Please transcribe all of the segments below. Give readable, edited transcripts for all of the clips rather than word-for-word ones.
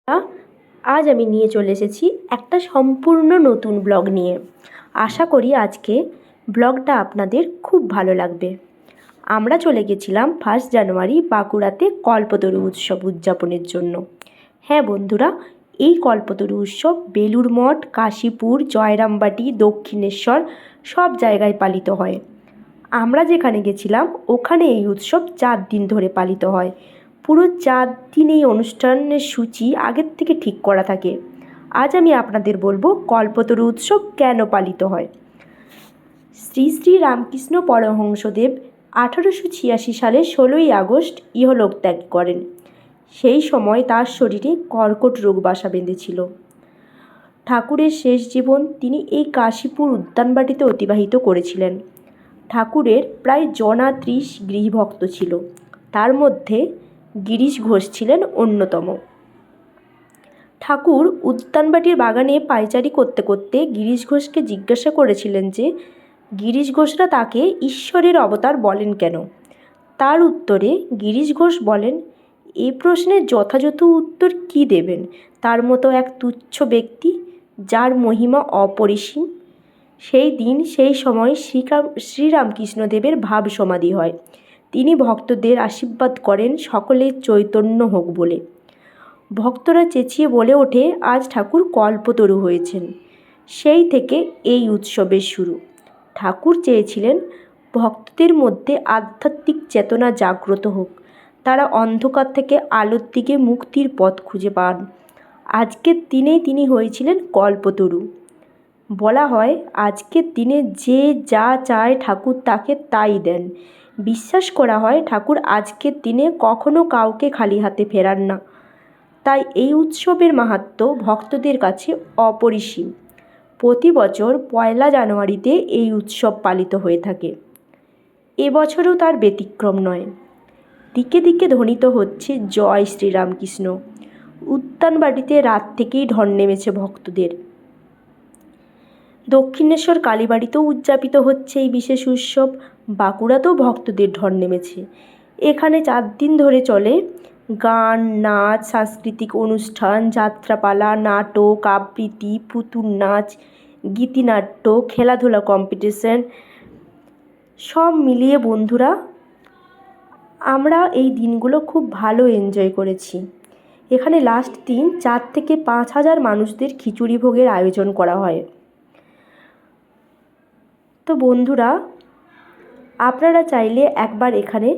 আ- আজ আমি নিয়ে চলে এসেছি একটা সম্পূর্ণ নতুন ব্লগ নিয়ে। আশা করি আজকে ব্লগটা আপনাদের খুব ভালো লাগবে। আমরা চলে গেছিলাম 1 জানুয়ারি বাঁকুড়াতে কল্পতরু উৎসব উদযাপনের জন্য। হ্যাঁ বন্ধুরা, এই কল্পতরু উৎসব বেলুড় মঠ, কাশীপুর, জয়রামবাটি, দক্ষিণেশ্বর সব জায়গায় পালিত হয়। আমরা যেখানে গেছিলাম ওখানে এই উৎসব 4 দিন ধরে পালিত হয়। পুরো 4 দিন এই অনুষ্ঠানের সূচি আগের থেকে ঠিক করা থাকে। আজ আমি আপনাদের বলবো কল্পতরু উৎসব কেন পালিত হয়। শ্রী শ্রী রামকৃষ্ণ পরমহংসদেব 1886 সালে 16ই আগস্ট ইহলোক ত্যাগ করেন। সেই সময় তার শরীরে কর্কট রোগ বাসা বেঁধেছিল। ঠাকুরের শেষ জীবন তিনি এই কাশীপুর উদ্যানবাটিতে অতিবাহিত করেছিলেন। ঠাকুরের প্রায় 30 গৃহভক্ত ছিল, তার মধ্যে গিরিশ ঘোষ ছিলেন অন্যতম। ঠাকুর উদ্যানবাটির বাগানে পায়চারি করতে করতে গিরিশ ঘোষকে জিজ্ঞাসা করেছিলেন যে গিরিশ ঘোষরা তাকে ঈশ্বরের অবতার বলেন কেন। তার উত্তরে গিরিশ ঘোষ বলেন, এ প্রশ্নের যথাযথ উত্তর কী দেবেন। তার মতো এক তুচ্ছ ব্যক্তি যার মহিমা অপরিসীম। সেই দিন সেই সময় শ্রীরামকৃষ্ণদেবের ভাব সমাধি হয়। তিনি ভক্তদের আশীর্বাদ করেন সকলে চৈতন্য হোক বলে। ভক্তরা চেঁচিয়ে বলে ওঠে, আজ ঠাকুর কল্পতরু হয়েছেন। সেই থেকে এই উৎসবের শুরু। ঠাকুর চেয়েছিলেন ভক্তদের মধ্যে আধ্যাত্মিক চেতনা জাগ্রত হোক, তারা অন্ধকার থেকে আলোর দিকে মুক্তির পথ খুঁজে পান। আজকের দিনেই তিনি হয়েছিলেন কল্পতরু। বলা হয় আজকের দিনে যে যা চায় ঠাকুর তাকে তাই দেন। বিশ্বাস করা হয় ঠাকুর আজকের দিনে কখনো কাউকে খালি হাতে ফেরান না। তাই এই উৎসবের মাহাত্ম্য ভক্তদের কাছে অপরিসীম। প্রতি বছর 1 জানুয়ারিতে এই উৎসব পালিত হয়ে থাকে। এবছরও তার ব্যতিক্রম নয়। দিকে দিকে ধ্বনিত হচ্ছে জয় শ্রীরামকৃষ্ণ। উদ্যানবাটিতে রাত থেকেই ঢল নেমেছে ভক্তদের। দক্ষিণেশ্বর কালীবাড়িতেও উদযাপিত হচ্ছে এই বিশেষ উৎসব। বাঁকুড়াতেও ভক্তদের ঢল নেমেছে। এখানে 4 দিন ধরে চলে গান, নাচ, সাংস্কৃতিক অনুষ্ঠান, যাত্রাপালা, নাটক, আবৃত্তি, পুতুল নাচ, গীতিনাট্য, খেলাধুলা কম্পিটিশন সব মিলিয়ে বন্ধুরা আমরা এই দিনগুলো খুব ভালো এনজয় করেছি। এখানে লাস্ট দিন 4 থেকে 5 হাজার মানুষদের খিচুড়ি ভোগের আয়োজন করা হয়। তো বন্ধুরা, আপনারা চাইলে একবার এখানে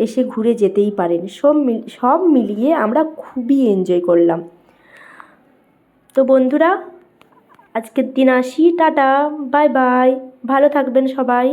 এসে ঘুরে যেতেই পারেন। সব মিলিয়ে আমরা খুবই এনজয় করলাম। তো বন্ধুরা, আজকের দিন আসি, টাটা, বাই বাই, ভালো থাকবেন সবাই।